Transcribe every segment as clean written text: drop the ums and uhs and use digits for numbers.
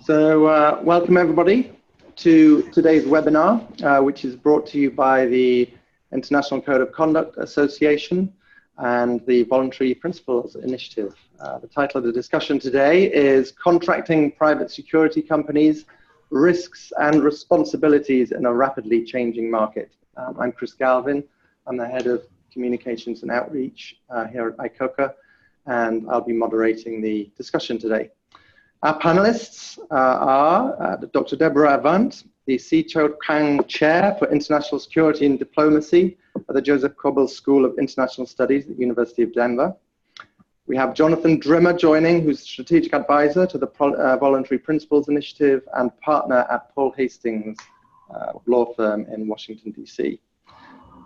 Welcome everybody to today's webinar, which is brought to you by the International Code of Conduct Association and the Voluntary Principles Initiative. The title of the discussion today is Contracting Private Security Companies, Risks and Responsibilities in a Rapidly Changing Market. I'm Chris Galvin. I'm the Head of Communications and Outreach here at ICOCA, and I'll be moderating the discussion today. Our panelists are Dr. Deborah Avant, the Si Cho Kang Chair for International Security and Diplomacy at the Joseph Koppel School of International Studies at the University of Denver. We have Jonathan Drimmer joining, who's Strategic Advisor to the Voluntary Principles Initiative and partner at Paul Hastings law firm in Washington, D.C.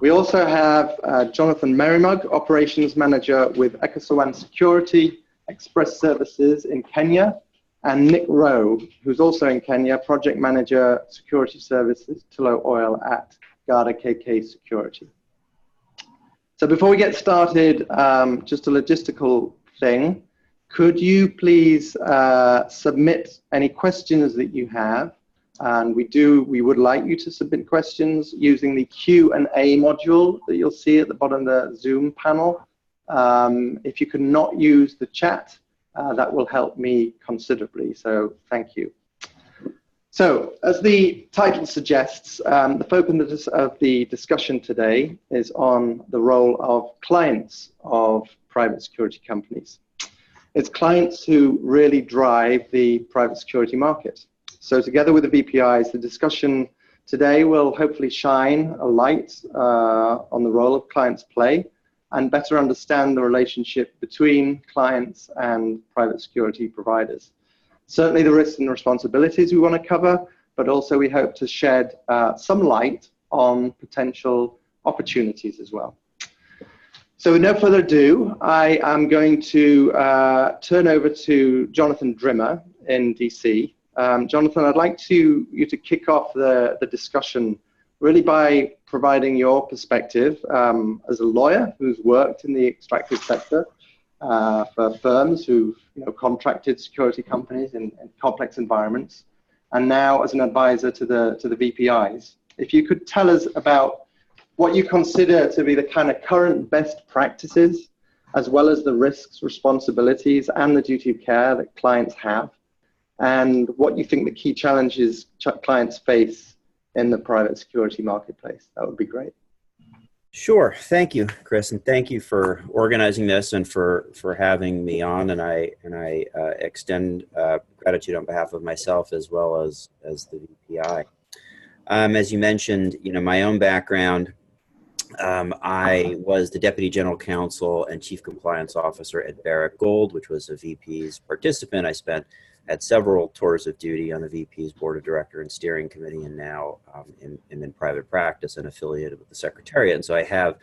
We also have Jonathan Merrimug, Operations Manager with Ekasawan Security Express Services in Kenya, and Nick Rowe, who's also in Kenya, Project Manager Security Services, Tullow Oil at Garda KK Security. So before we get started, just a logistical thing. Could you please submit any questions that you have? And we would like you to submit questions using the Q&A module that you'll see at the bottom of the Zoom panel. If you cannot use the chat, that will help me considerably, so thank you. So, as the title suggests, the focus of the discussion today is on the role of clients of private security companies. It's clients who really drive the private security market. So together with the VPIs, the discussion today will hopefully shine a light on the role of clients play and better understand the relationship between clients and private security providers. Certainly the risks and responsibilities we want to cover, but also we hope to shed some light on potential opportunities as well. So with no further ado, I am going to turn over to Jonathan Drimmer in DC. Jonathan, I'd like you to kick off the discussion really by providing your perspective as a lawyer who's worked in the extractive sector for firms who've contracted security companies in complex environments, and now as an advisor to the VPIs. If you could tell us about what you consider to be the kind of current best practices, as well as the risks, responsibilities, and the duty of care that clients have, and what you think the key challenges clients face in the private security marketplace. That would be great. Sure. Thank you, Chris, and thank you for organizing this and for having me on. And I extend gratitude on behalf of myself as well as the VPI. As you mentioned, my own background, I was the Deputy General Counsel and Chief Compliance Officer at Barrick Gold, which was a VP's participant. I had several tours of duty on the VP's Board of Director and Steering Committee, and now in private practice and affiliated with the Secretariat. And so I have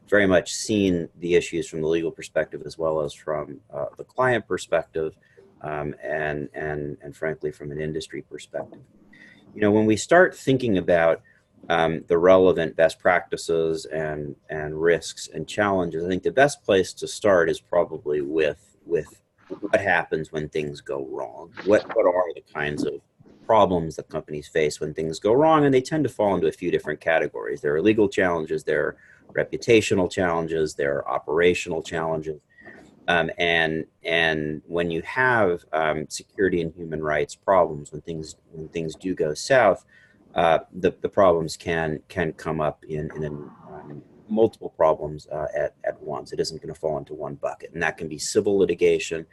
very much seen the issues from the legal perspective as well as from the client perspective, and frankly from an industry perspective. When we start thinking about the relevant best practices and risks and challenges, I think the best place to start is probably with what happens when things go wrong. What are the kinds of problems that companies face when things go wrong? And they tend to fall into a few different categories. There are legal challenges, there are reputational challenges, there are operational challenges. And when you have security and human rights problems, when things do go south, the problems can come up in multiple problems at once. It isn't going to fall into one bucket, and that can be civil litigation,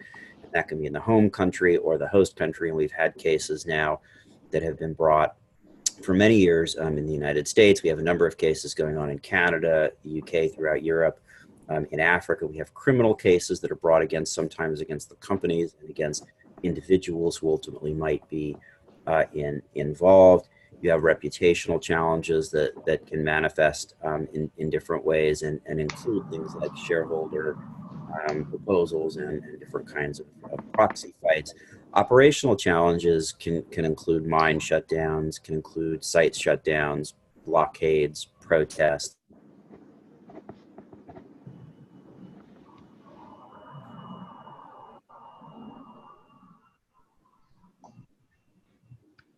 and that can be in the home country or the host country. And we've had cases now that have been brought for many years in the United States. We have a number of cases going on in Canada, the UK, throughout Europe. In Africa, we have criminal cases that are brought sometimes against the companies and against individuals who ultimately might be involved. You have reputational challenges that can manifest in different ways and include things like shareholder proposals and different kinds of proxy fights. Operational challenges can include mine shutdowns, can include site shutdowns, blockades, protests.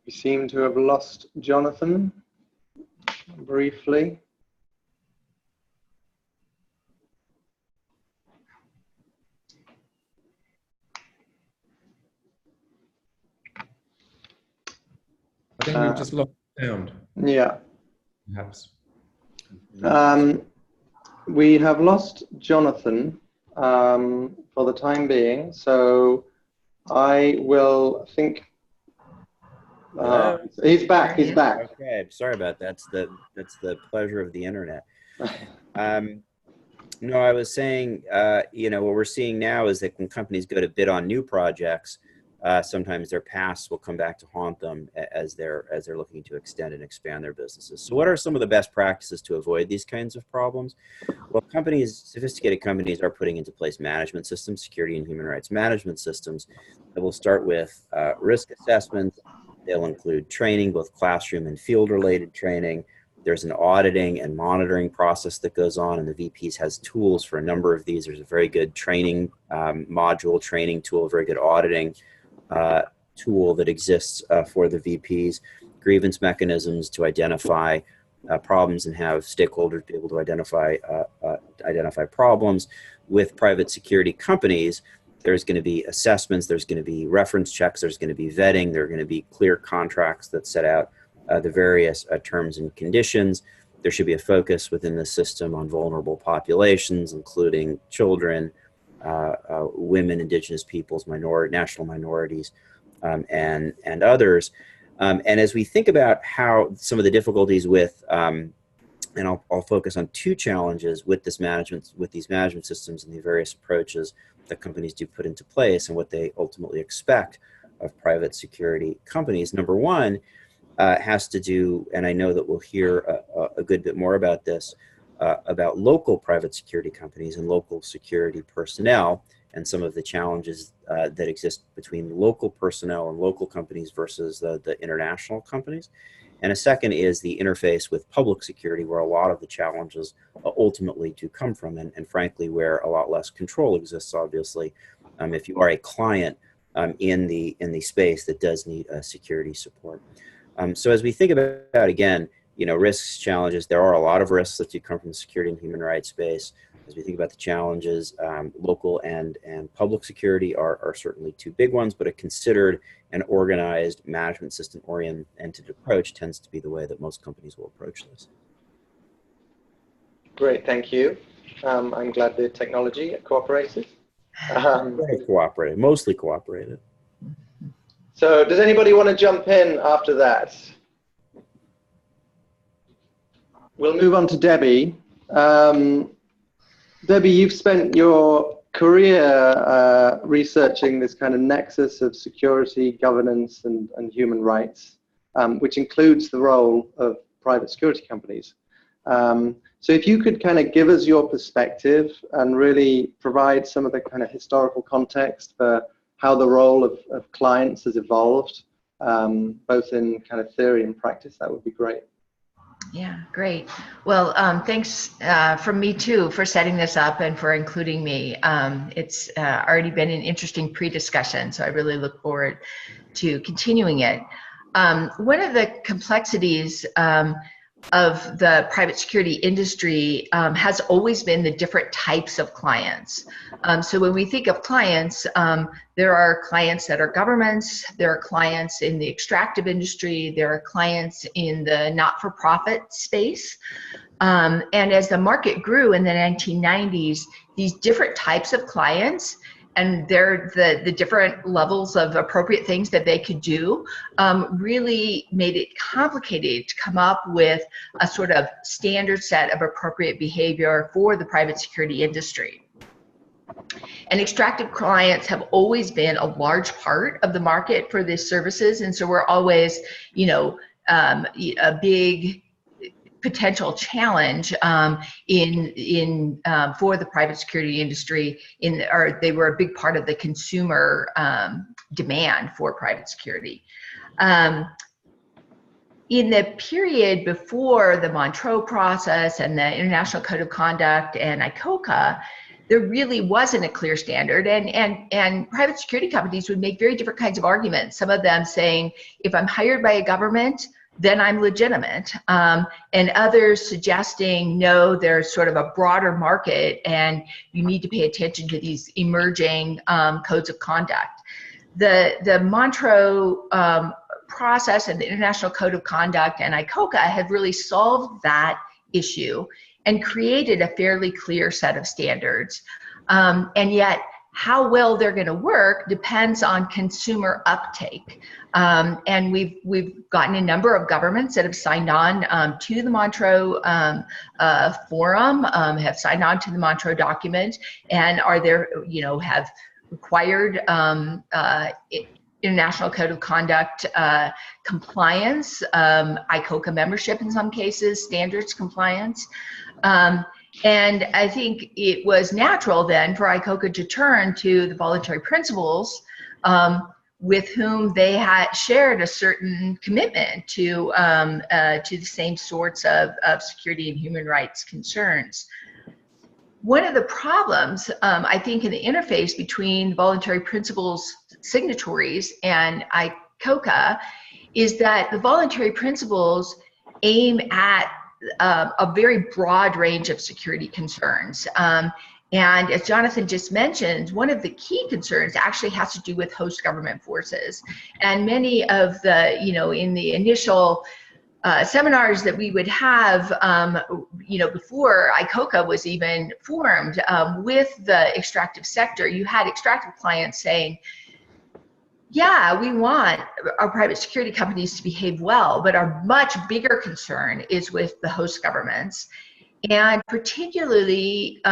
We seem to have lost Jonathan briefly. I think we've just lost sound. Yeah. Perhaps. We have lost Jonathan for the time being, so I will think. He's back. He's back. Okay, sorry about that. That's the pleasure of the internet. No, I was saying, you know, what we're seeing now is that when companies go to bid on new projects, sometimes their pasts will come back to haunt them as they're looking to extend and expand their businesses. So what are some of the best practices to avoid these kinds of problems? Well, sophisticated companies are putting into place management systems, security and human rights management systems that will start with risk assessments. They'll include training, both classroom and field-related training. There's an auditing and monitoring process that goes on, and the VPs has tools for a number of these. There's a very good training module, training tool, a very good auditing tool that exists for the VPs, grievance mechanisms to identify problems and have stakeholders be able to identify problems. With private security companies, there's going to be assessments, there's going to be reference checks, there's going to be vetting, there are going to be clear contracts that set out the various terms and conditions. There should be a focus within the system on vulnerable populations, including children, women, indigenous peoples, national minorities, and others. And as we think about how some of the difficulties with, and I'll focus on two challenges with these management systems and the various approaches that companies do put into place and what they ultimately expect of private security companies. Number one has to do, and I know that we'll hear a good bit more about this, about local private security companies and local security personnel and some of the challenges that exist between local personnel and local companies versus the international companies. And a second is the interface with public security, where a lot of the challenges ultimately do come from, and frankly, where a lot less control exists, obviously, if you are a client in the space that does need security support. So as we think about, again, you know, risks, challenges, there are a lot of risks that do come from the security and human rights space. As we think about the challenges, local and public security are certainly two big ones, but a considered and organized management system oriented approach tends to be the way that most companies will approach this. Great, thank you. I'm glad the technology cooperated. Very cooperated, mostly cooperated. So does anybody want to jump in after that? We'll move on to Debbie. Debbie, you've spent your career researching this kind of nexus of security, governance, and human rights, which includes the role of private security companies. So if you could kind of give us your perspective and really provide some of the kind of historical context for how the role of clients has evolved, both in kind of theory and practice, that would be great. Yeah, great. Well, thanks from me too for setting this up and for including me. It's already been an interesting pre-discussion, so I really look forward to continuing it. One of the complexities of the private security industry has always been the different types of clients. So when we think of clients, there are clients that are governments, there are clients in the extractive industry, there are clients in the not-for-profit space. And as the market grew in the 1990s, these different types of clients and the different levels of appropriate things that they could do really made it complicated to come up with a sort of standard set of appropriate behavior for the private security industry. And extractive clients have always been a large part of the market for these services, and so we're always, you know, a big potential challenge for the private security industry, or they were a big part of the consumer demand for private security. In the period before the Montreux process and the International Code of Conduct and ICOCA, there really wasn't a clear standard, and private security companies would make very different kinds of arguments. Some of them saying, if I'm hired by a government, then I'm legitimate, and others suggesting, no, there's sort of a broader market and you need to pay attention to these emerging codes of conduct. The Montreux process and the International Code of Conduct and ICOCA have really solved that issue and created a fairly clear set of standards. And yet, how well they're going to work depends on consumer uptake. And we've gotten a number of governments that have signed on to the Montreux Forum, have signed on to the Montreux document, and are there, have required International Code of Conduct compliance, ICOCA membership in some cases, standards compliance. And I think it was natural then for ICOCA to turn to the voluntary principles with whom they had shared a certain commitment to the same sorts of security and human rights concerns. One of the problems, I think, in the interface between voluntary principles signatories and ICOCA is that the voluntary principles aim at a very broad range of security concerns. And as Jonathan just mentioned, one of the key concerns actually has to do with host government forces. And many of the, in the initial seminars that we would have, before ICOCA was even formed, with the extractive sector, you had extractive clients saying, yeah, we want our private security companies to behave well, but our much bigger concern is with the host governments. And particularly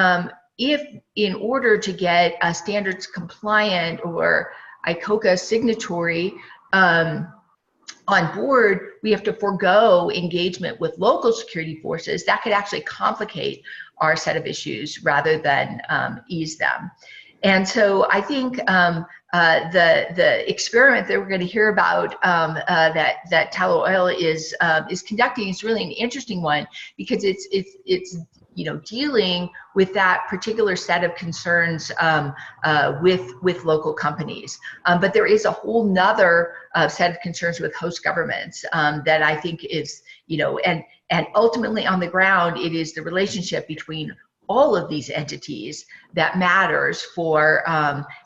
if in order to get a standards compliant or ICOCA signatory on board, we have to forego engagement with local security forces, that could actually complicate our set of issues rather than ease them. And so I think the experiment that we're going to hear about that Tallow Oil is conducting is really an interesting one, because it's dealing with that particular set of concerns with local companies. But there is a whole nother set of concerns with host governments that I think is, and ultimately on the ground, it is the relationship between all of these entities that matters for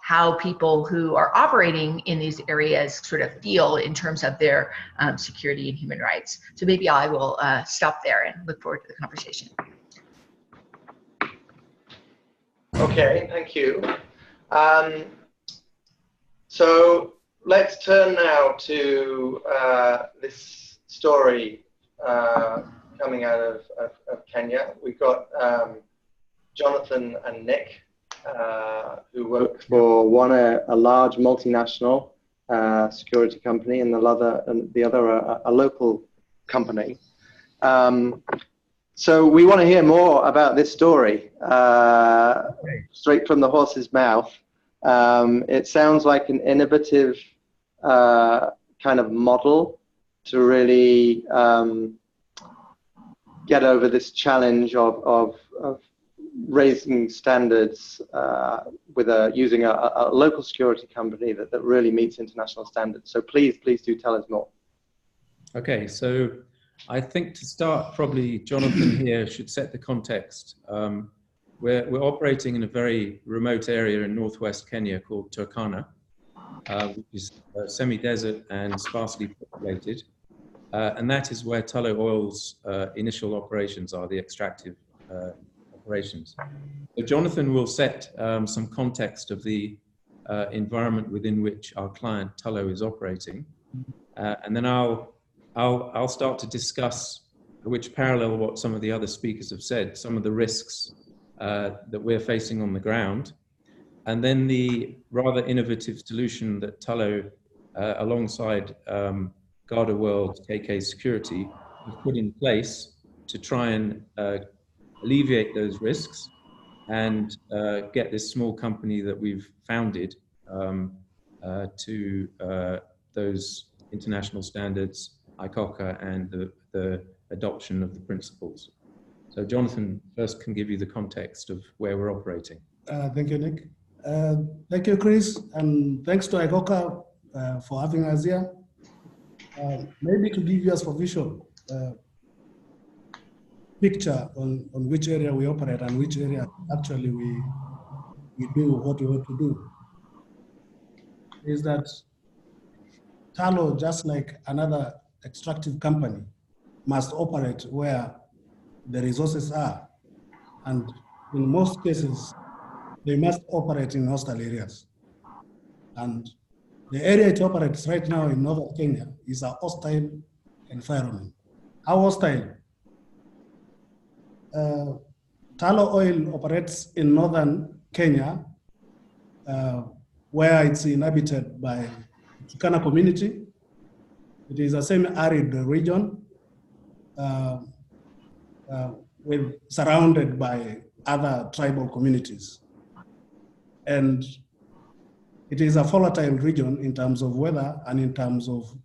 how people who are operating in these areas sort of feel in terms of their security and human rights. So maybe I will stop there and look forward to the conversation. Okay, thank you. So let's turn now to this story coming out of Kenya. We've got Jonathan and Nick, who work for one a large multinational security company, and the other a local company. So we want to hear more about this story, straight from the horse's mouth. It sounds like an innovative kind of model to really get over this challenge of raising standards with using a local security company that really meets international standards. So please do tell us more. Okay, so I think to start, probably Jonathan here should set the context. We're operating in a very remote area in northwest Kenya called Turkana, which is semi-desert and sparsely populated. And that is where Tullow Oil's initial operations are, the extractive operations. So Jonathan will set some context of the environment within which our client Tullow is operating. And then I'll start to discuss, which parallel what some of the other speakers have said, some of the risks that we're facing on the ground, and then the rather innovative solution that Tullow, alongside Garda World, KK Security, have put in place to try and alleviate those risks and get this small company that we've founded to those international standards, ICOCA, and the adoption of the principles. So Jonathan first can give you the context of where we're operating. Thank you, Nick. Thank you, Chris, and thanks to IGOCA for having us here. Maybe to give you a superficial picture on which area we operate and which area actually we do what we want to do, is that Tallow, just like another extractive company, must operate where the resources are. And in most cases, they must operate in hostile areas. And the area it operates right now in northern Kenya is a hostile environment. How hostile? Tallow oil operates in northern Kenya, where it's inhabited by Turkana community. It is a semi-arid region surrounded by other tribal communities. And it is a volatile region in terms of weather and in terms of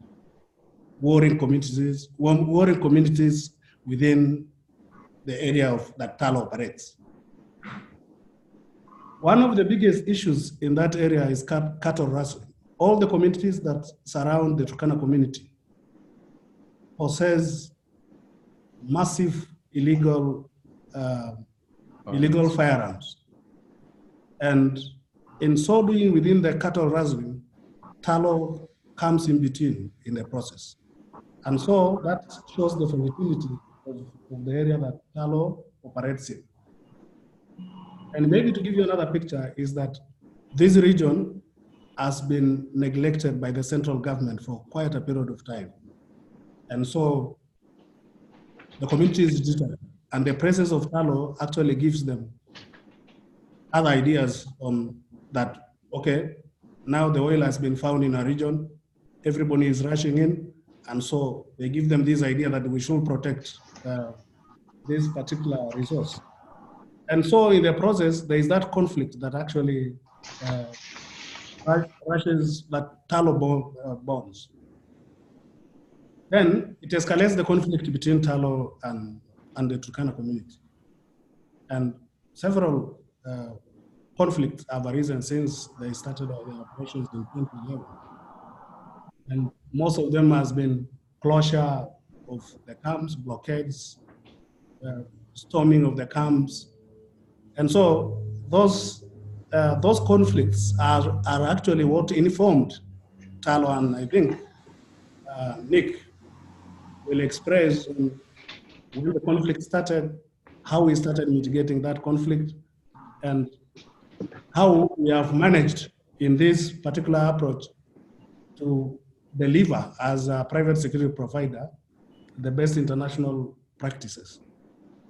warring communities within the area that Tallow operates. One of the biggest issues in that area is cattle rustling. All the communities that surround the Turkana community possess massive illegal firearms. And in so doing, within the cattle rustling, Tallow comes in between in the process. And so that shows the volatility of the area that Tallow operates in. And maybe to give you another picture is that this region has been neglected by the central government for quite a period of time. And so the community is digital, and the presence of Tallow actually gives them other ideas on that, okay, now the oil has been found in a region, everybody is rushing in, and so they give them this idea that we should protect this particular resource. And so in the process, there is that conflict that actually rushes that Tallow bonds. Then it escalates the conflict between Tallow and the Turkana community. And several conflicts have arisen since they started their operations in 2011. And most of them has been closure of the camps, blockades, storming of the camps. And so those conflicts are actually what informed Tallow, and I think Nick will express when the conflict started, how we started mitigating that conflict, and how we have managed in this particular approach to deliver as a private security provider the best international practices.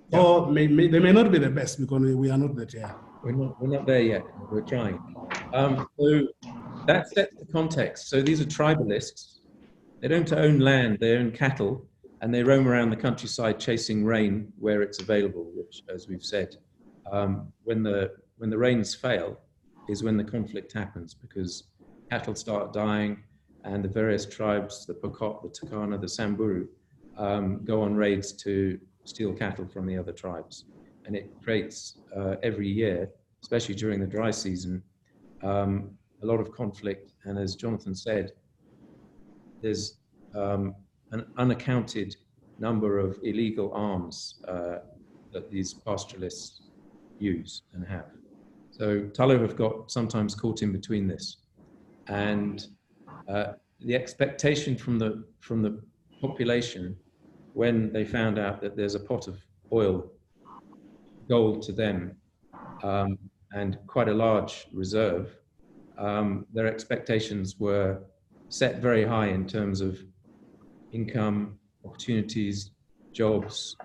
Yeah. Or they may not be the best because we are not there. We're not there yet. We're trying. So that sets the context. So these are tribalists. They don't own land, they own cattle, and they roam around the countryside chasing rain where it's available, which, as we've said, when the rains fail is when the conflict happens, because cattle start dying and the various tribes, the Pokot, the Turkana, the Samburu, go on raids to steal cattle from the other tribes. And it creates every year, especially during the dry season, a lot of conflict. And as Jonathan said, there's an unaccounted number of illegal arms that these pastoralists use and have. So Tallow have got sometimes caught in between this. And the expectation from the population when they found out that there's a pot of oil, gold to them, and quite a large reserve, their expectations were set very high in terms of income, opportunities, jobs,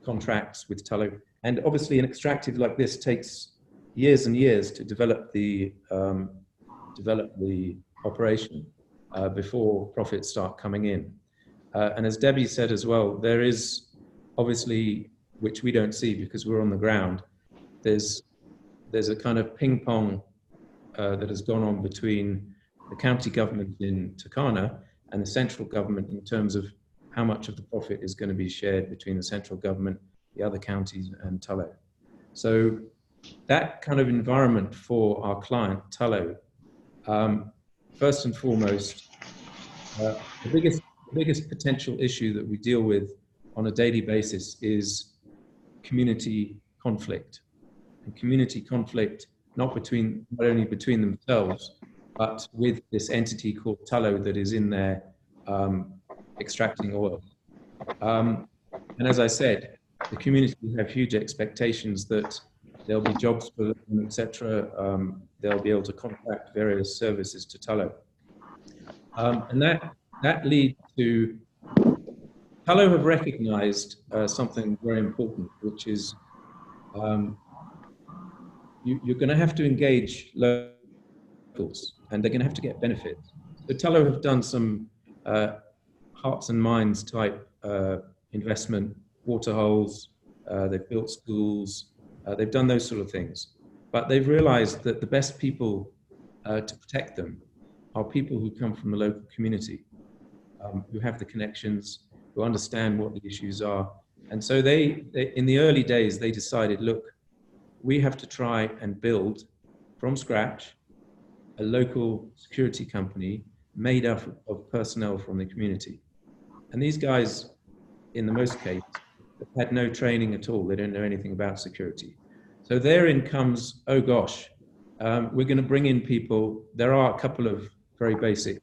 contracts with Tallow. And obviously an extractive like this takes years and years to develop the operation before profits start coming in. And as Debbie said as well, there is obviously, which we don't see because we're on the ground, there's a kind of ping pong that has gone on between the county government in Turkana and the central government in terms of how much of the profit is going to be shared between the central government, the other counties, and Tallow. So that kind of environment for our client, Tullow, first and foremost, the biggest potential issue that we deal with on a daily basis is community conflict. And community conflict, not only between themselves, but with this entity called Tullow that is in there extracting oil. And as I said, the community have huge expectations that there'll be jobs for them, etc. They'll be able to contract various services to Tullow. And that leads to, Tullow have recognized something very important, which is you're going to have to engage locals, and they're going to have to get benefits. So Tullow have done some hearts and minds type investment, water holes, they've built schools, they've done those sort of things. But they've realized that the best people to protect them are people who come from the local community, who have the connections, who understand what the issues are. And so they in the early days, they decided, look, we have to try and build from scratch a local security company made up of personnel from the community. And these guys, in the most cases, have had no training at all. They don't know anything about security. So therein comes, oh gosh, we're going to bring in people. There are a couple of very basic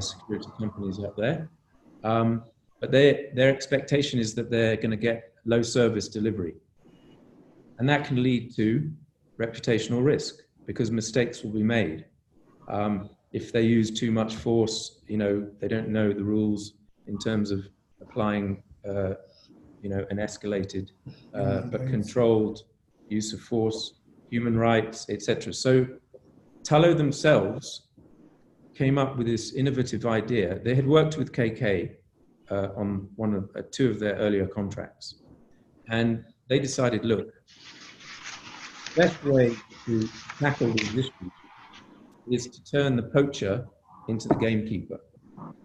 security companies out there, but their expectation is that they're going to get low service delivery. And that can lead to reputational risk because mistakes will be made. If they use too much force, they don't know the rules in terms of applying, an escalated but controlled use of force, human rights, etc. So Tullow themselves came up with this innovative idea. They had worked with KK on two of their earlier contracts, and they decided, look, the best way to tackle these issues is to turn the poacher into the gamekeeper.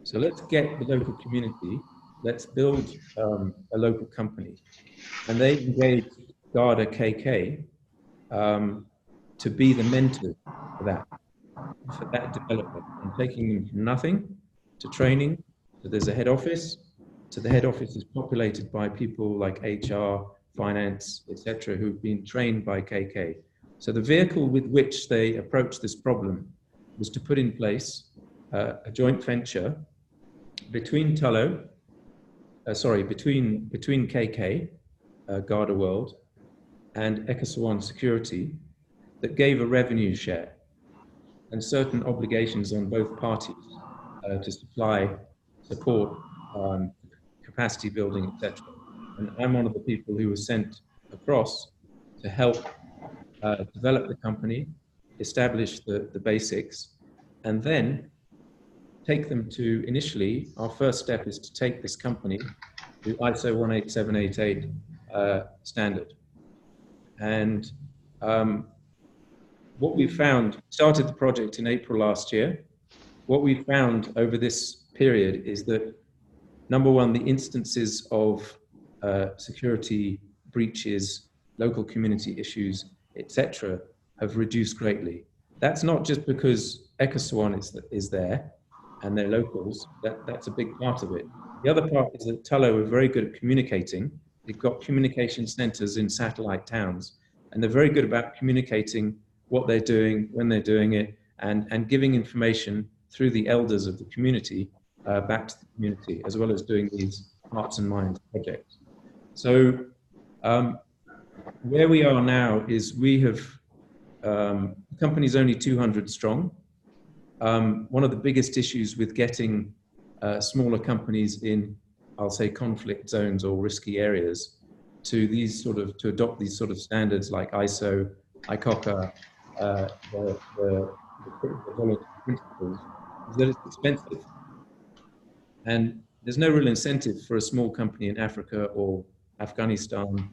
So let's get the local community, let's build a local company. And they engaged Garda KK to be the mentor for that development, and taking them from nothing to training. So there's a head office, so the head office is populated by people like HR, finance, etc., who've been trained by KK. So the vehicle with which they approached this problem was to put in place a joint venture between between KK, Garda World, and Ecoswan Security, that gave a revenue share and certain obligations on both parties to support capacity building, etc. And I'm one of the people who was sent across to help develop the company, establish the basics, and then take them to, initially, our first step is to take this company to ISO 18788 standard. And what we found, started the project in April last year. What we found over this period is that, number one, the instances of security breaches, local community issues, etc., have reduced greatly. That's not just because Ecoswan is there and they're locals. That's a big part of it. The other part is that Tullow are very good at communicating. They've got communication centers in satellite towns, and they're very good about communicating what they're doing, when they're doing it, and giving information through the elders of the community back to the community, as well as doing these hearts and minds projects. So where we are now is we have, the company's only 200 strong. One of the biggest issues with getting smaller companies in, I'll say, conflict zones or risky areas to adopt these sort of standards like ISO, ICOCA, the voluntary principles, is that it's expensive. And there's no real incentive for a small company in Africa or Afghanistan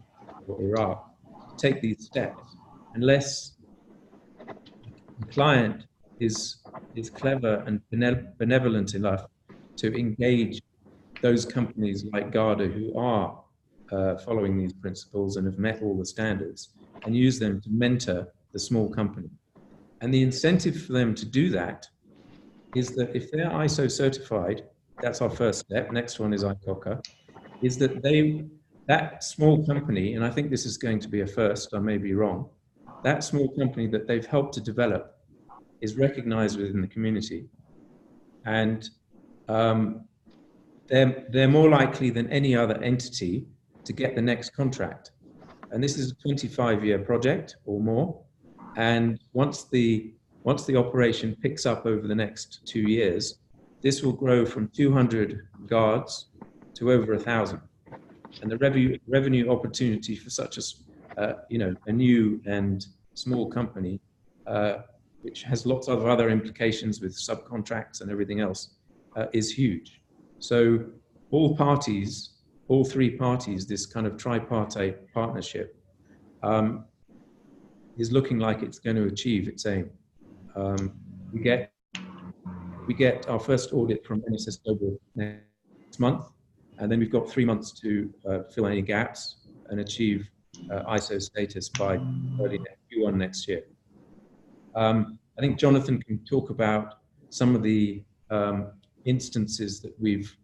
or Iraq to take these steps unless the client is clever and benevolent enough to engage those companies like Garda who are following these principles and have met all the standards, and use them to mentor the small company. And the incentive for them to do that is that if they're ISO certified, that's our first step. Next one is ICOCA, is that that small company, and I think this is going to be a first, I may be wrong, that small company that they've helped to develop is recognized within the community. And they're more likely than any other entity to get the next contract. And this is a 25-year project or more. And once the operation picks up over the next 2 years, this will grow from 200 guards to over 1,000. And the revenue opportunity for such a new and small company, which has lots of other implications with subcontracts and everything else, is huge. So all three parties, this kind of tripartite partnership, is looking like it's going to achieve its aim. We get our first audit from NSS Global next month, and then we've got 3 months to fill any gaps and achieve ISO status by early Q1 next year. I think Jonathan can talk about some of the instances that we've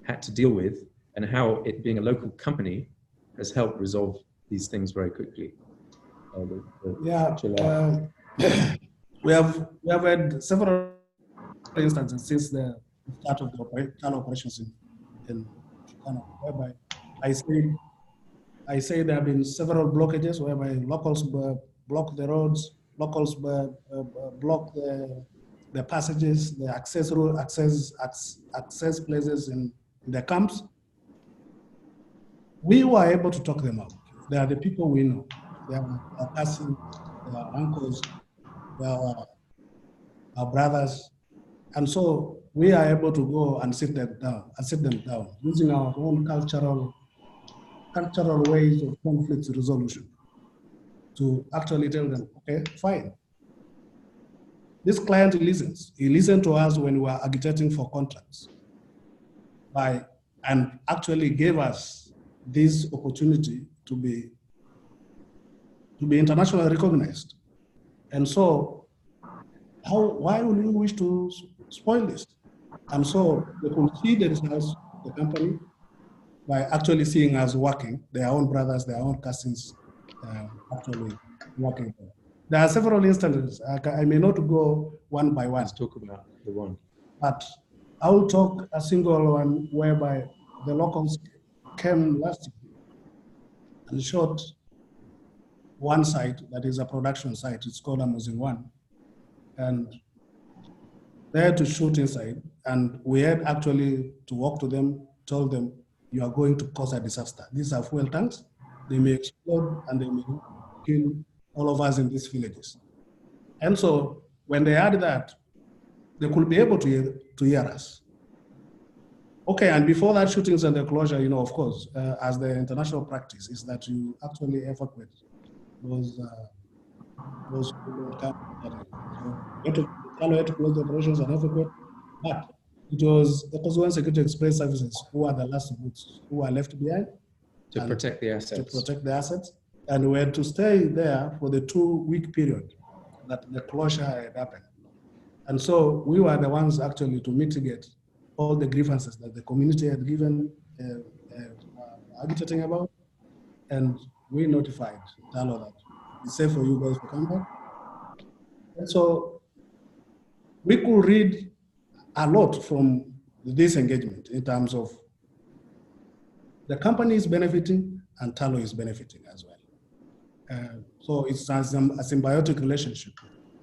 had to deal with and how it being a local company has helped resolve these things very quickly. We have had several instances since the start of the TALO operations in Chicano, whereby I say there have been several blockages whereby locals block the roads, locals block the passages, the access places in the camps. We were able to talk them out. They are the people we know. They are our cousins, they are uncles, they are our brothers. And so we are able to go and sit them down using our own cultural ways of conflict resolution to actually tell them, okay, fine. This client listens. He listened to us when we were agitating for contracts and actually gave us this opportunity to be internationally recognized. And so why would we wish to spoil this? And so they could see the results of the company by actually seeing us working, their own brothers, their own cousins, actually working. There are several instances. I may not go one by one. Let's talk about the one. But I will talk a single one whereby the locals came last year and shot one site that is a production site. It's called Amazing One. And they had to shoot inside. And we had actually to walk to them, told them, you are going to cause a disaster. These are fuel tanks. They may explode and they may kill all of us in these villages. And so when they had that, they could be able to hear us. Okay, and before that shootings and the closure, of course, as the international practice is that you actually evacuate those so we had to close the operations and evacuate, but it was the Kosovo Security Express Services who are the last boots who are left behind to protect the assets. To protect the assets, and we had to stay there for the 2-week period that the closure had happened. And so we were the ones actually to mitigate all the grievances that the community had given agitating about, and we notified TALO that it's safe for you guys to come back. And so we could read a lot from this engagement in terms of the company is benefiting and TALO is benefiting as well. So it's a symbiotic relationship.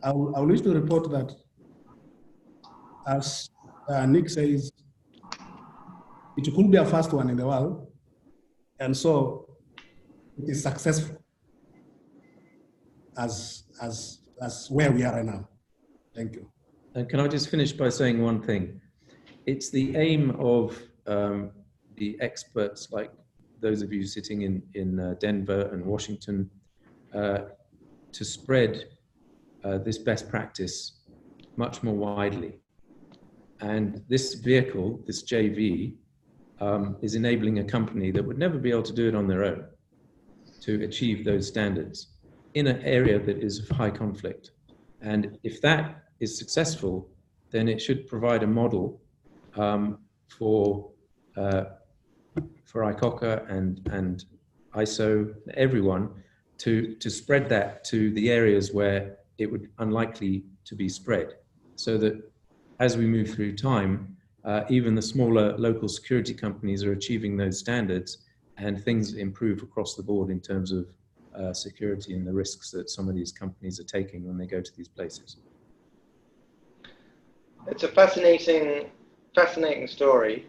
I will wish to report that, as Nick says, it could be a first one in the world, and so it is successful as where we are right now. Thank you. And can I just finish by saying one thing? It's the aim of the experts like those of you sitting in Denver and Washington to spread this best practice much more widely. And this vehicle, this JV, is enabling a company that would never be able to do it on their own. to achieve those standards in an area that is of high conflict. And if that is successful, then it should provide a model for ICOCA and ISO, everyone, to spread that to the areas where it would unlikely to be spread, so that as we move through time, even the smaller local security companies are achieving those standards, and things improve across the board in terms of security and the risks that some of these companies are taking when they go to these places. It's a fascinating story.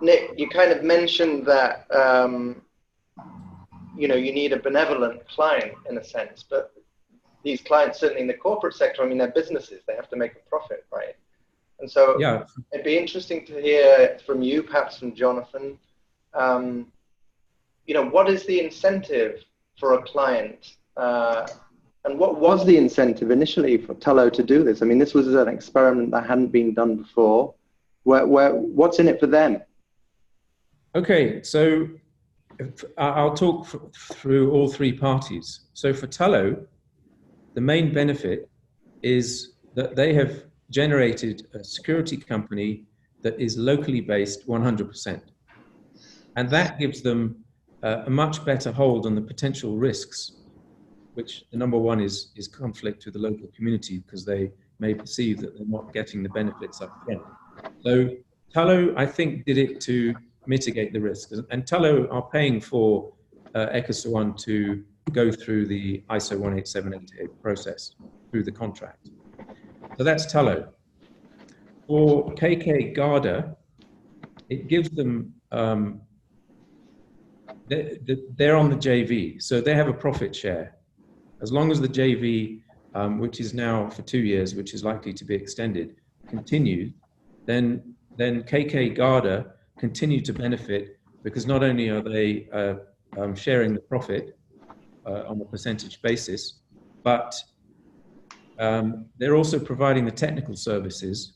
Nick, you kind of mentioned that you need a benevolent client in a sense, but these clients, certainly in the corporate sector, I mean, they're businesses, they have to make a profit, right? And so yeah, it'd be interesting to hear from you, perhaps from Jonathan, what is the incentive for a client? And what was the incentive initially for Tullow to do this? I mean, this was an experiment that hadn't been done before. What's in it for them? Okay, so I'll talk through all three parties. So for Tullow, the main benefit is that they have generated a security company that is locally based 100%. And that gives them a much better hold on the potential risks, which the number one is conflict with the local community, because they may perceive that they're not getting the benefits up front. So Tullow, I think, did it to mitigate the risks. And Tullow are paying for Ecoswan to go through the ISO 18788 process through the contract. So that's Tullow. For KK Garda, it gives them, they're on the JV, so they have a profit share. As long as the JV, which is now for 2 years, which is likely to be extended, continues, then KK Garda continue to benefit, because not only are they sharing the profit on a percentage basis, but they're also providing the technical services.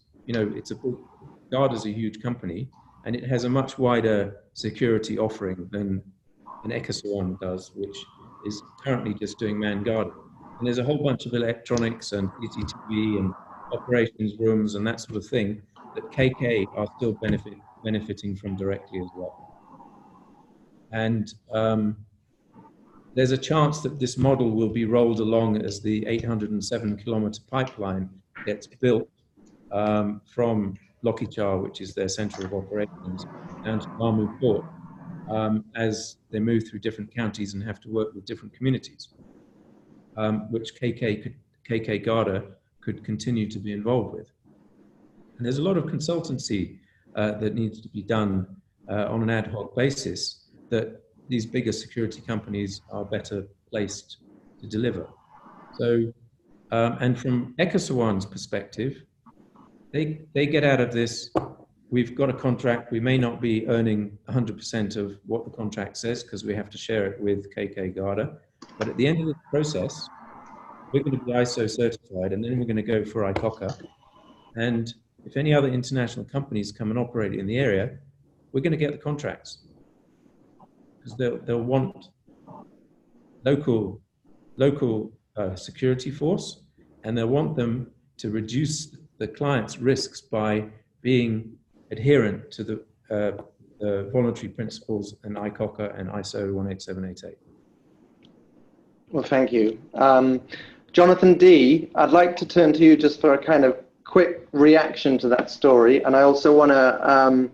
Garda's a huge company, and it has a much wider security offering than an Ecoswan does, which is currently just doing manned guarding. And there's a whole bunch of electronics and CCTV and operations rooms and that sort of thing that KK are still benefiting from directly as well. And there's a chance that this model will be rolled along as the 807-kilometer pipeline gets built from Lokichar, which is their center of operations, down to Lamu Port, as they move through different counties and have to work with different communities, which KK Garda could continue to be involved with. And there's a lot of consultancy that needs to be done on an ad hoc basis that these bigger security companies are better placed to deliver. So, and from Ecoswan's perspective, they get out of this, we've got a contract, we may not be earning 100% of what the contract says because we have to share it with KK Garda, but at the end of the process, we're going to be ISO certified, and then we're going to go for ICOCA. And if any other international companies come and operate in the area, we're going to get the contracts, because they'll want local security force, and they'll want them to reduce the client's risks by being adherent to the voluntary principles and ICOCA and ISO 18788. Well, thank you. Jonathan D., I'd like to turn to you just for a kind of quick reaction to that story. And I also want to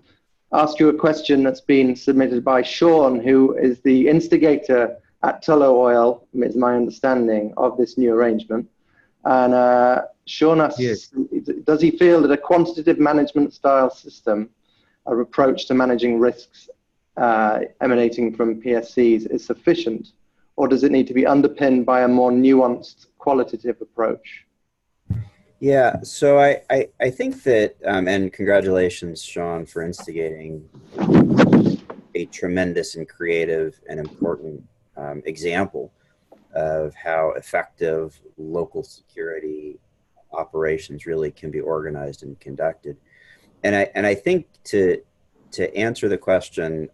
ask you a question that's been submitted by Sean, who is the instigator at Tullow Oil, is my understanding, of this new arrangement. And Sean asks, yes, does he feel that a quantitative management style system, or approach to managing risks emanating from PSCs is sufficient, or does it need to be underpinned by a more nuanced qualitative approach? Yeah, so I think that, and congratulations, Sean, for instigating a tremendous and creative and important example of how effective local security operations really can be organized and conducted. And I think to answer the question,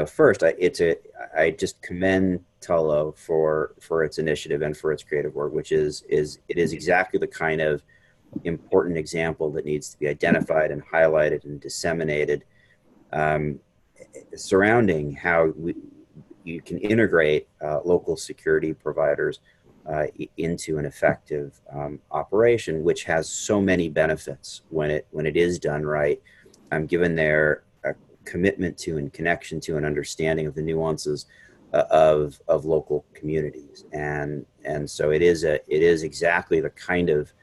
first, I just commend Tullow for its initiative and for its creative work, which it is exactly the kind of important example that needs to be identified and highlighted and disseminated, surrounding how you can integrate local security providers into an effective operation, which has so many benefits when it is done right. Given their commitment to and connection to and understanding of the nuances of local communities, and so it is exactly the kind of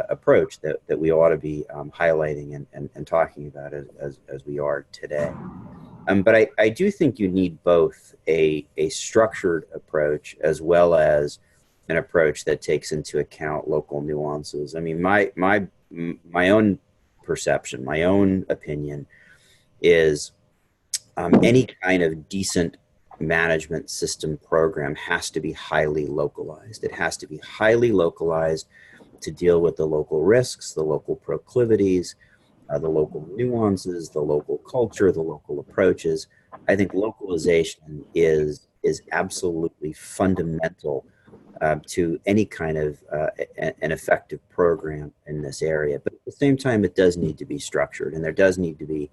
approach that we ought to be highlighting and talking about as we are today. But I do think you need both a structured approach as well as an approach that takes into account local nuances. I mean, my own perception, my own opinion is any kind of decent management system program has to be highly localized. It has to be highly localized to deal with the local risks, the local proclivities, the local nuances, the local culture, the local approaches. I think localization is absolutely fundamental to any kind of an effective program in this area. But at the same time, it does need to be structured, and there does need to be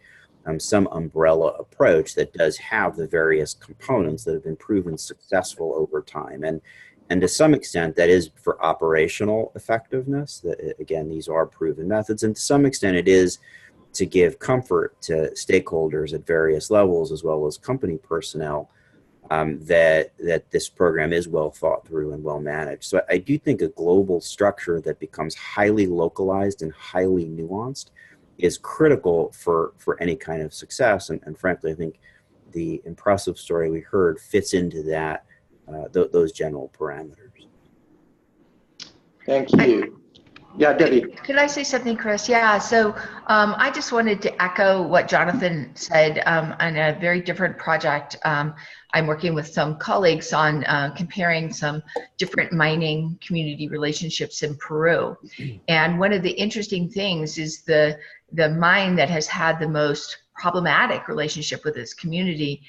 some umbrella approach that does have the various components that have been proven successful over time. And to some extent, that is for operational effectiveness. That, again, these are proven methods. And to some extent, it is to give comfort to stakeholders at various levels, as well as company personnel, that this program is well thought through and well managed. So I do think a global structure that becomes highly localized and highly nuanced is critical for any kind of success. And frankly, I think the impressive story we heard fits into that, those general parameters. Thank you. Yeah, Debbie. Could I say something, Chris? Yeah, so I just wanted to echo what Jonathan said on a very different project. I'm working with some colleagues on comparing some different mining community relationships in Peru. And one of the interesting things is the mine that has had the most problematic relationship with its community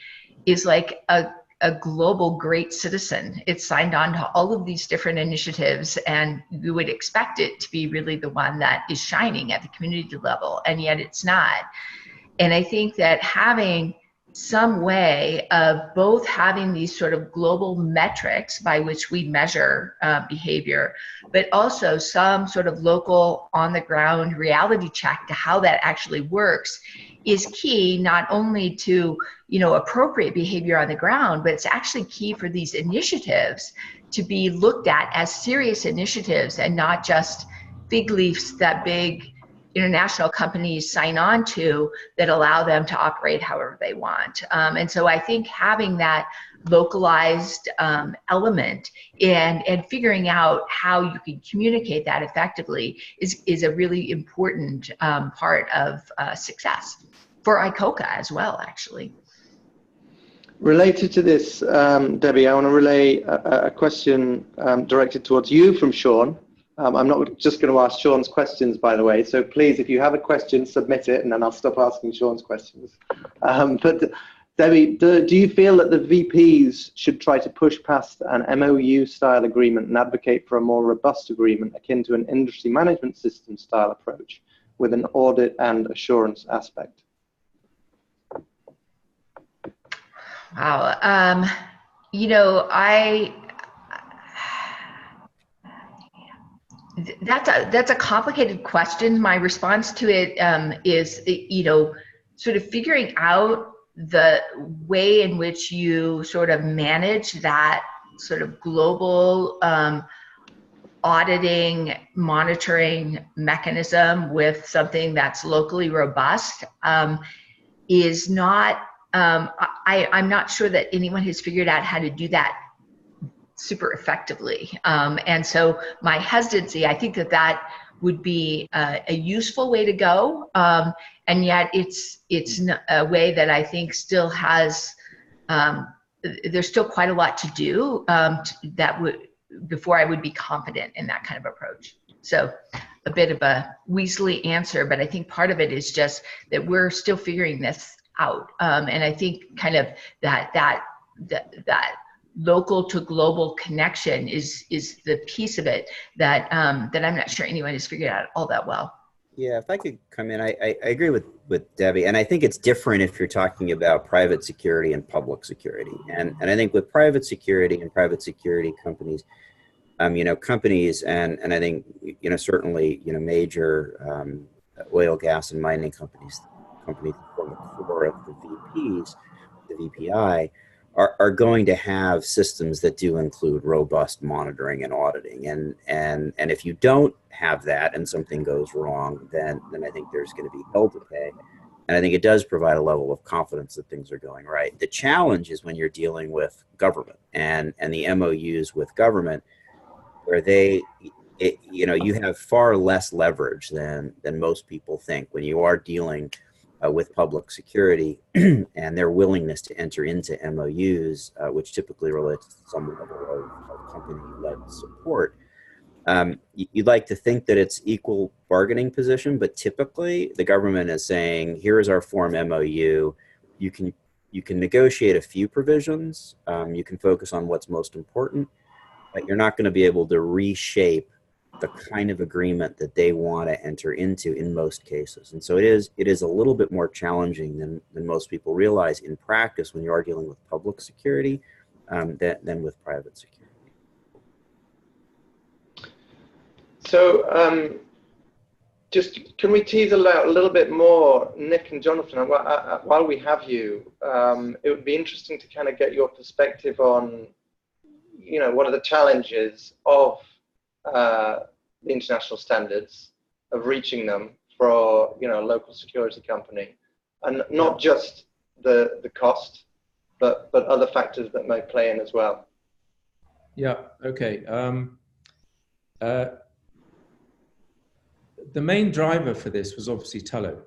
is like a global great citizen. It's signed on to all of these different initiatives, and you would expect it to be really the one that is shining at the community level, and yet it's not. And I think that having some way of both having these sort of global metrics by which we measure behavior, but also some sort of local on the ground reality check to how that actually works is key, not only to, appropriate behavior on the ground, but it's actually key for these initiatives to be looked at as serious initiatives and not just fig leaves that big international companies sign on to that allow them to operate however they want. And so I think having that localized element and figuring out how you can communicate that effectively is a really important part of success for ICOCA as well, actually. Related to this, Debbie, I want to relay a question directed towards you from Sean. I'm not just going to ask Sean's questions, by the way, so please, if you have a question, submit it, and then I'll stop asking Sean's questions. But Debbie, do you feel that the VPs should try to push past an MOU-style agreement and advocate for a more robust agreement akin to an industry management system-style approach with an audit and assurance aspect? Wow. That's a complicated question. My response to it is, sort of figuring out the way in which you sort of manage that sort of global auditing, monitoring mechanism with something that's locally robust is not, I'm not sure that anyone has figured out how to do that super effectively. And so my hesitancy, I think that would be a useful way to go. And yet it's a way that I think still has, there's still quite a lot to do before I would be confident in that kind of approach. So a bit of a weaselly answer, but I think part of it is just that we're still figuring this out. And I think kind of that local to global connection is the piece of it that that I'm not sure anyone has figured out all that well. Yeah, if I could come in, I agree with Debbie, and I think it's different if you're talking about private security and public security. And I think with private security and private security companies, companies and I think, certainly, major oil, gas, and mining companies from the core of the VPs, the VPI, are going to have systems that do include robust monitoring and auditing. And if you don't have that and something goes wrong, then I think there's going to be hell to pay. And I think it does provide a level of confidence that things are going right. The challenge is when you're dealing with government and the MOUs with government, where you have far less leverage than most people think when you are dealing with public security and their willingness to enter into MOUs, which typically relates to some level of company-led support. You'd like to think that it's equal bargaining position, but typically the government is saying, here is our form MOU. You can negotiate a few provisions. You can focus on what's most important, but you're not going to be able to reshape the kind of agreement that they want to enter into in most cases. And so it is a little bit more challenging than most people realize in practice when you are dealing with public security than with private security. So just can we tease out a little bit more, Nick and Jonathan, while we have you, it would be interesting to kind of get your perspective on, what are the challenges of the international standards, of reaching them for a local security company, and not just the cost, but other factors that may play in as well. Yeah. Okay. The main driver for this was obviously Tullow.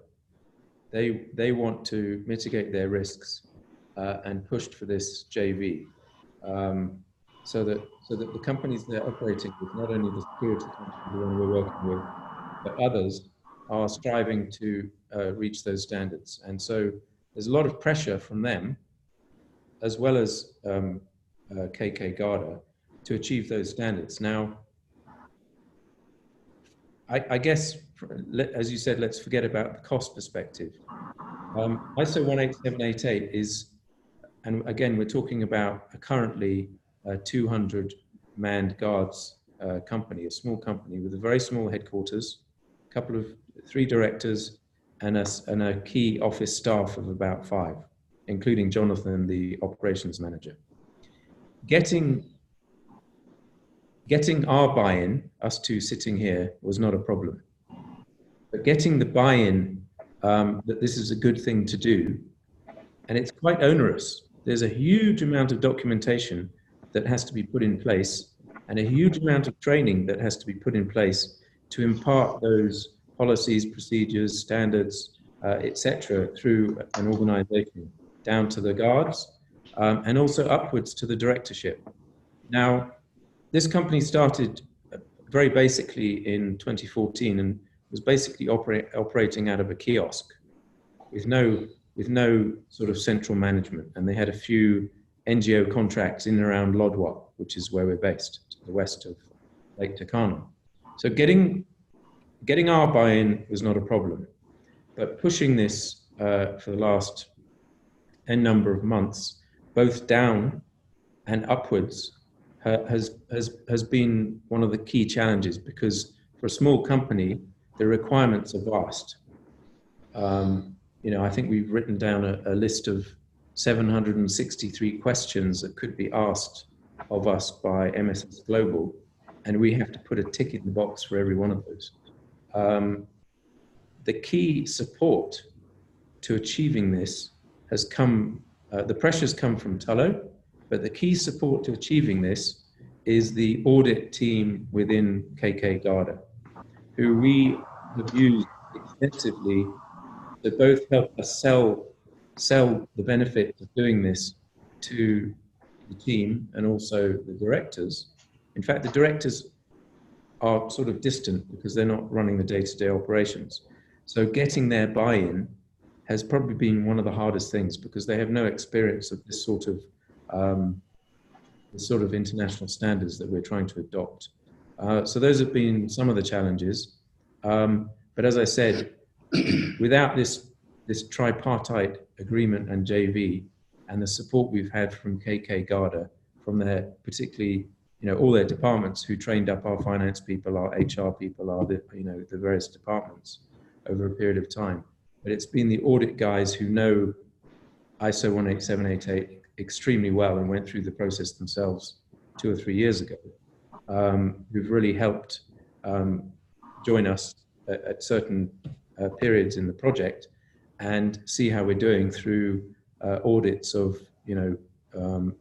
They want to mitigate their risks and pushed for this JV. So that the companies they're operating with, not only the security company, the one we're working with, but others, are striving to reach those standards. And so there's a lot of pressure from them, as well as KK Garda, to achieve those standards. Now, I guess, as you said, let's forget about the cost perspective. ISO 18788 is, and again, we're talking about a currently 200 manned guards company, a small company with a very small headquarters, three directors, and a key office staff of about 5, including Jonathan, the operations manager. Getting our buy-in, us two sitting here, was not a problem. But getting the buy-in that this is a good thing to do, and it's quite onerous. There's a huge amount of documentation that has to be put in place, and a huge amount of training that has to be put in place to impart those policies, procedures, standards, etc., through an organization down to the guards, and also upwards to the directorship. Now, this company started very basically in 2014 and was basically operating out of a kiosk with no sort of central management, and they had a few NGO contracts in and around Lodwar, which is where we're based, to the west of Lake Turkana. So getting our buy-in was not a problem, but pushing this for the last n number of months, both down and upwards, has been one of the key challenges, because for a small company, the requirements are vast. I think we've written down a list of 763 questions that could be asked of us by MSS Global, and we have to put a tick in the box for every one of those. The key support to achieving this has come, the pressures come from Tullow, but the key support to achieving this is the audit team within KK Garda, who we have used extensively to both help us sell the benefits of doing this to the team and also the directors. In fact, the directors are sort of distant because they're not running the day-to-day operations. So getting their buy-in has probably been one of the hardest things, because they have no experience of this sort of international standards that we're trying to adopt. So those have been some of the challenges. But as I said, without this tripartite agreement and JV, and the support we've had from KK Garda, from their particularly, all their departments who trained up our finance people, our HR people, the various departments over a period of time. But it's been the audit guys who know ISO 18788 extremely well and went through the process themselves 2 or 3 years ago, who've really helped join us at certain periods in the project and see how we're doing through audits of,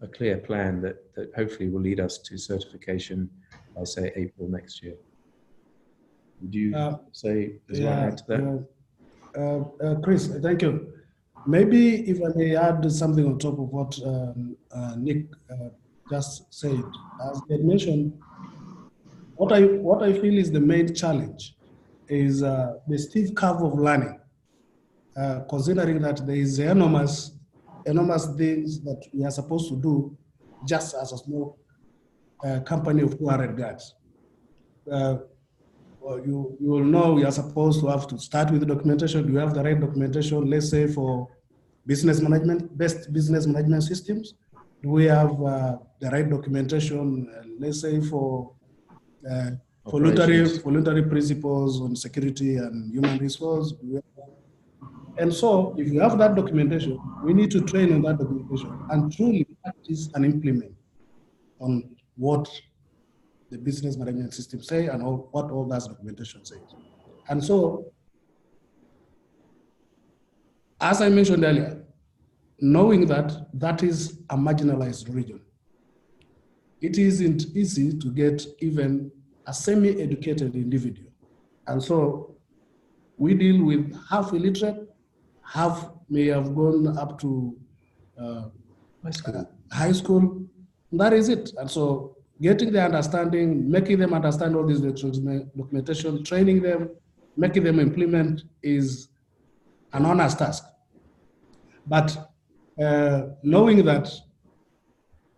a clear plan that hopefully will lead us to certification by, say, April next year. Would you say, as well, add to that? Chris, thank you. Maybe if I may add something on top of what Nick just said. As I mentioned, what I feel is the main challenge is the steep curve of learning, considering that there is enormous things that we are supposed to do just as a small company of 200 guys. You will know we are supposed to have to start with the documentation. Do you have the right documentation, let's say, for business management, best business management systems? Do we have the right documentation, let's say, for voluntary principles on security and human resource? And so, if you have that documentation, we need to train on that documentation and truly practice and implement on what the business management system say and what all that documentation says. And so, as I mentioned earlier, knowing that that is a marginalized region, it isn't easy to get even a semi-educated individual. And so we deal with half illiterate, half may have gone up to high school. That is it. And so getting the understanding, making them understand all this documentation, training them, making them implement is an honest task. But knowing that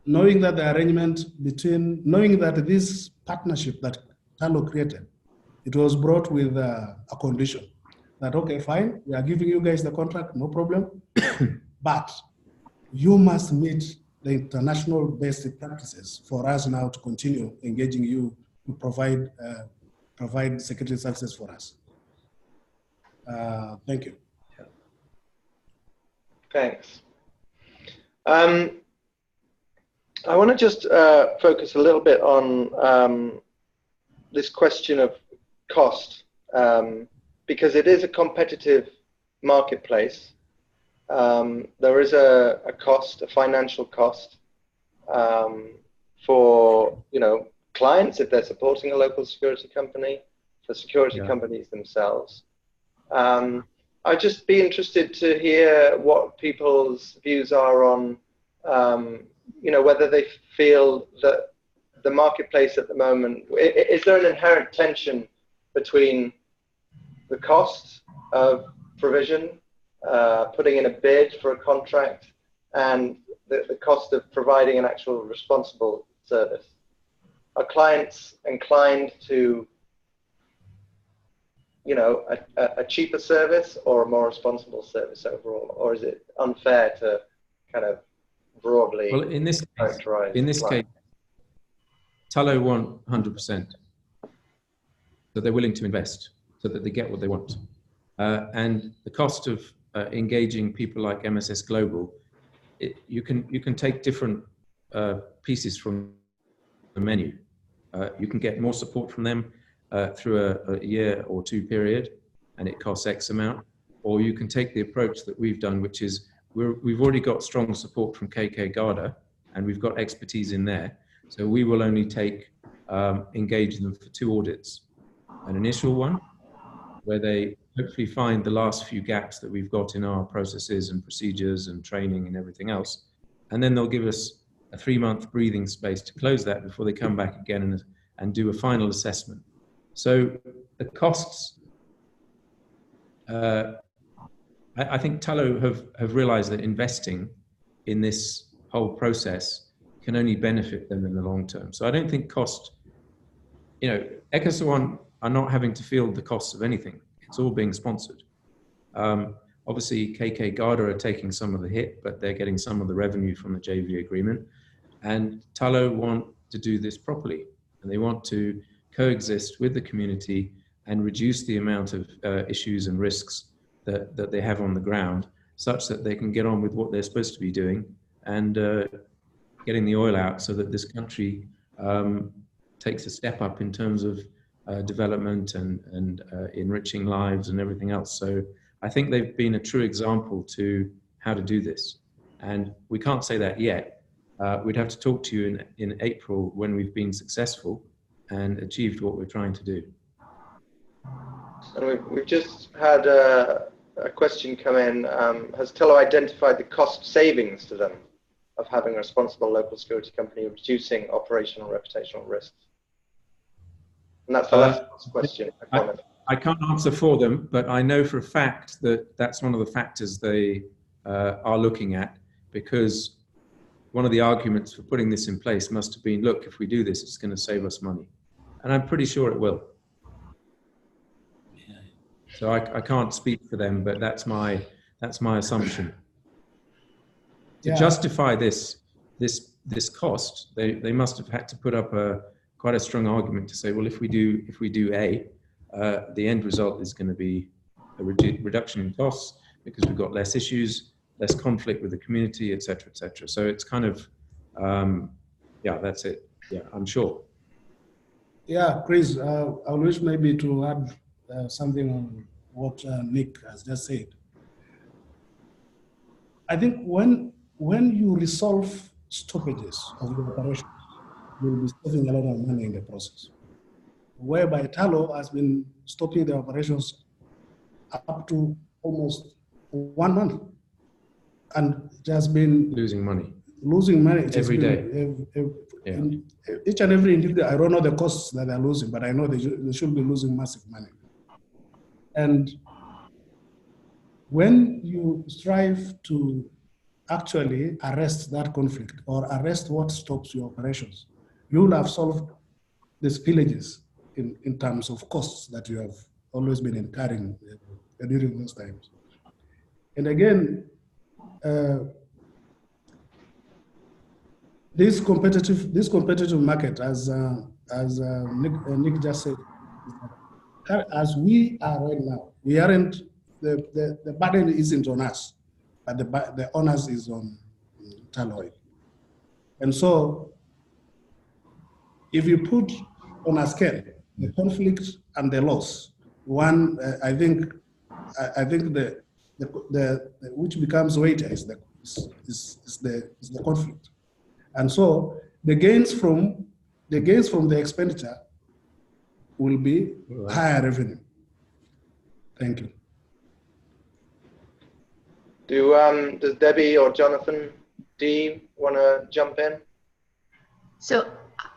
the arrangement between, knowing that this partnership that Talo created, it was brought with a condition that, okay, fine, we are giving you guys the contract, no problem, but you must meet the international best practices for us now to continue engaging you to provide security services for us. Thank you. Thanks. I want to just focus a little bit on this question of cost, because it is a competitive marketplace. There is a cost, a financial cost for clients if they're supporting a local security company, for security companies themselves. I'd just be interested to hear what people's views are on, whether they feel that the marketplace at the moment, is there an inherent tension between the cost of provision, putting in a bid for a contract, and the cost of providing an actual responsible service? Are clients inclined to a cheaper service or a more responsible service overall, or is it unfair to kind of broadly characterize? In this case, Talo want 100%, so they're willing to invest so that they get what they want, and the cost of engaging people like MSS Global, you can take different pieces from the menu. You can get more support from them through a year or two period, and it costs X amount. Or you can take the approach that we've done, which is we've already got strong support from KK Garda, and we've got expertise in there. So we will only engage them for 2 audits. An initial one, where they hopefully find the last few gaps that we've got in our processes and procedures and training and everything else. And then they'll give us a 3-month breathing space to close that before they come back again and do a final assessment. So the costs I think Tullow have realized that investing in this whole process can only benefit them in the long term. So I don't think cost, Ecoswan are not having to field the costs of anything. It's all being sponsored. Obviously, KK Garda are taking some of the hit, but they're getting some of the revenue from the JV agreement. And Tullow want to do this properly, and they want to coexist with the community and reduce the amount of issues and risks that they have on the ground, such that they can get on with what they're supposed to be doing and getting the oil out, so that this country takes a step up in terms of development and enriching lives and everything else. So I think they've been a true example to how to do this. And we can't say that yet. We'd have to talk to you in April when we've been successful and achieved what we're trying to do. And we've just had a question come in. Has Tullow identified the cost savings to them of having a responsible local security company reducing operational and reputational risks? And that's the last question. I can't answer for them, but I know for a fact that that's one of the factors they are looking at, because one of the arguments for putting this in place must have been, look, if we do this, it's going to save us money. And I'm pretty sure it will. So I can't speak for them, but that's my assumption. To justify this cost, they must have had to put up quite a strong argument to say, well, if we do A, the end result is going to be a reduction in costs because we've got less issues, less conflict with the community, et cetera, et cetera. So it's kind of, that's it. Yeah, I'm sure. Yeah, Chris, I wish maybe to add something on what Nick has just said. I think when you resolve stoppages of the operation, you'll be saving a lot of money in the process. Whereby Tullow has been stopping the operations up to almost 1 month, and just been losing money every day. Each and every individual, I don't know the costs that they're losing, but I know they should be losing massive money. And when you strive to actually arrest that conflict or arrest what stops your operations, you will have solved the spillages in terms of costs that you have always been incurring during those times. And again, this competitive market, as Nick just said, as we are right now, we aren't, the burden isn't on us, but the onus is on Tullow. And so, if you put on a scale the conflict and the loss, one, I think the which becomes weightier is the conflict. And so the gains from the expenditure will be higher revenue. Thank you. Does Debbie or Jonathan D want to jump in? So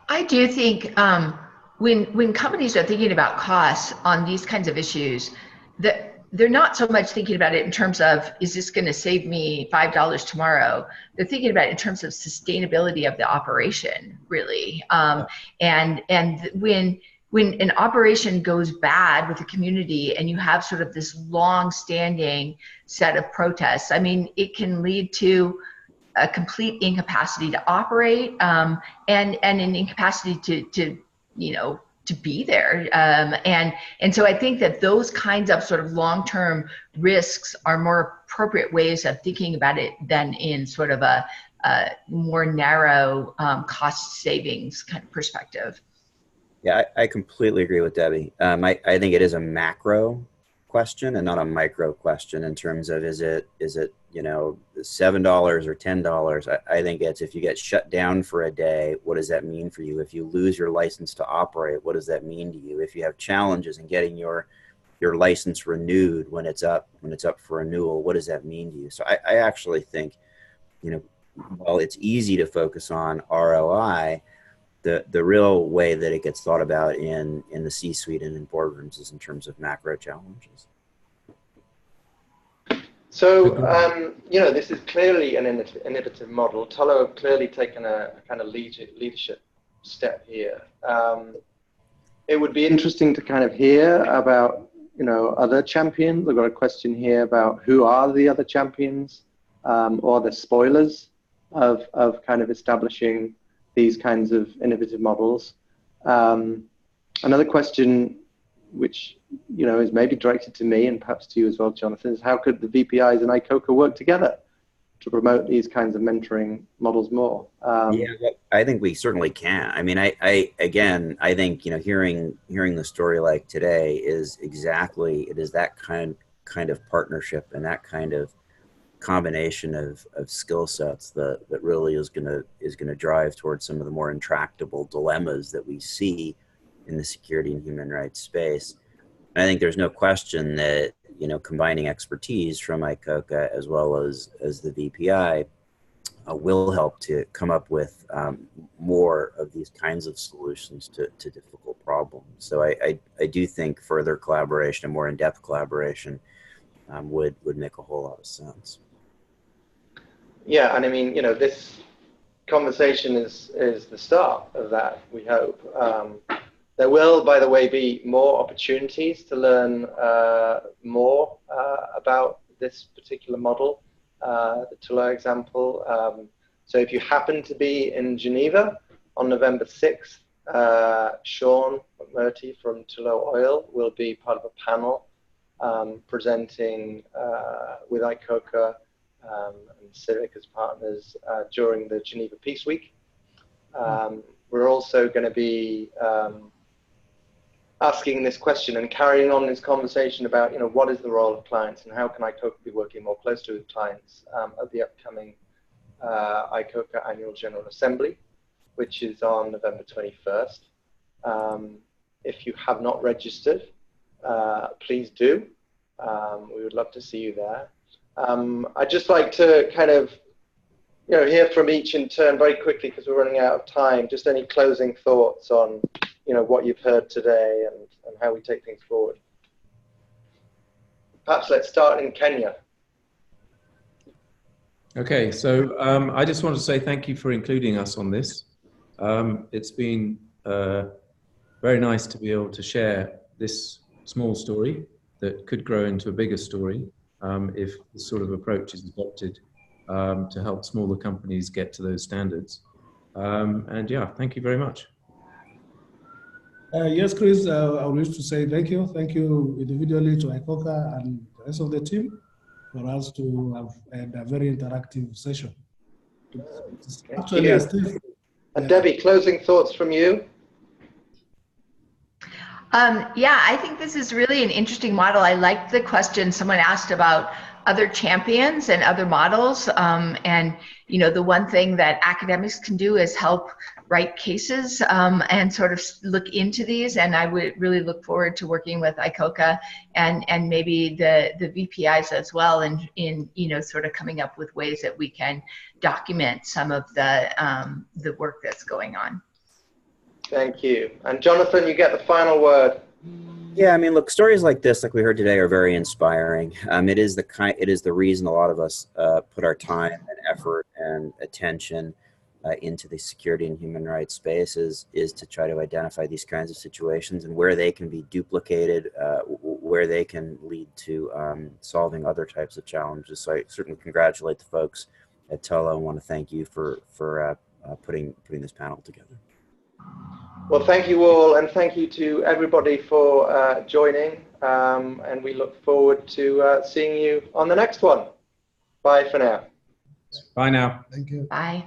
I do think when companies are thinking about costs on these kinds of issues, that they're not so much thinking about it in terms of, is this going to save me $5 tomorrow? They're thinking about it in terms of sustainability of the operation, really. And when an operation goes bad with the community and you have sort of this long-standing set of protests, I mean, it can lead to a complete incapacity to operate and an incapacity to be there. And so I think that those kinds of sort of long-term risks are more appropriate ways of thinking about it than in sort of a more narrow cost savings kind of perspective. Yeah, I completely agree with Debbie. I think it is a macro question and not a micro question in terms of is it $7 or $10? I think it's, if you get shut down for a day, what does that mean for you? If you lose your license to operate, what does that mean to you? If you have challenges in getting your license renewed when it's up for renewal, what does that mean to you? So I actually think, while it's easy to focus on ROI, the real way that it gets thought about in the C-suite and in boardrooms is in terms of macro challenges. So, you know, this is clearly an innovative model. Tullow have clearly taken a kind of leadership step here. It would be interesting to kind of hear about, you know, other champions. I've got a question here about who are the other champions or the spoilers of kind of establishing these kinds of innovative models. Another question, which, you know, is maybe directed to me and perhaps to you as well, Jonathan, is how could the VPIs and ICOCA work together to promote these kinds of mentoring models more? Yeah, I think we certainly can. I mean, again, I think, you know, hearing the story like today is exactly, it is that kind of partnership and that kind of combination of skill sets that really is gonna drive towards some of the more intractable dilemmas that we see in the security and human rights space. And I think there's no question that, you know, combining expertise from ICOCA as well as the VPI will help to come up with more of these kinds of solutions to difficult problems. So I do think further collaboration and more in-depth collaboration would make a whole lot of sense. Yeah, and I mean, you know, this conversation is the start of that, we hope. There will, by the way, be more opportunities to learn more about this particular model, the Tullow example. So if you happen to be in Geneva on November 6th, Sean McMurtry from Tullow Oil will be part of a panel presenting with ICOCA and Civic as partners during the Geneva Peace Week. We're also going to be asking this question and carrying on this conversation about, you know, what is the role of clients and how can ICOCA be working more closely with clients at the upcoming ICOCA Annual General Assembly, which is on November 21st. If you have not registered, please do. We would love to see you there. I'd just like to kind of, you know, hear from each in turn very quickly because we're running out of time. Just any closing thoughts on, you know, what you've heard today and how we take things forward. Perhaps let's start in Kenya. Okay, so I just want to say thank you for including us on this. It's been very nice to be able to share this small story that could grow into a bigger story if this sort of approach is adopted to help smaller companies get to those standards. And yeah, thank you very much. Yes, Chris, I wish to say thank you. Thank you individually to ICOCA and the rest of the team for us to have had a very interactive session. It's actually a still. And Debbie, closing thoughts from you? Yeah, I think this is really an interesting model. I liked the question someone asked about other champions and other models. And, you know, the one thing that academics can do is help write cases and sort of look into these. And I would really look forward to working with ICOCA and maybe the VPIs as well in you know, sort of coming up with ways that we can document some of the work that's going on. Thank you. And Jonathan, you get the final word. Yeah, I mean, look, stories like this, like we heard today, are very inspiring. It is the reason a lot of us put our time and effort and attention into the security and human rights space is to try to identify these kinds of situations and where they can be duplicated, where they can lead to solving other types of challenges. So I certainly congratulate the folks at Tullow and want to thank you for putting this panel together. Well, thank you all, and thank you to everybody for joining, and we look forward to seeing you on the next one. Bye for now. Bye now. Thank you. Bye.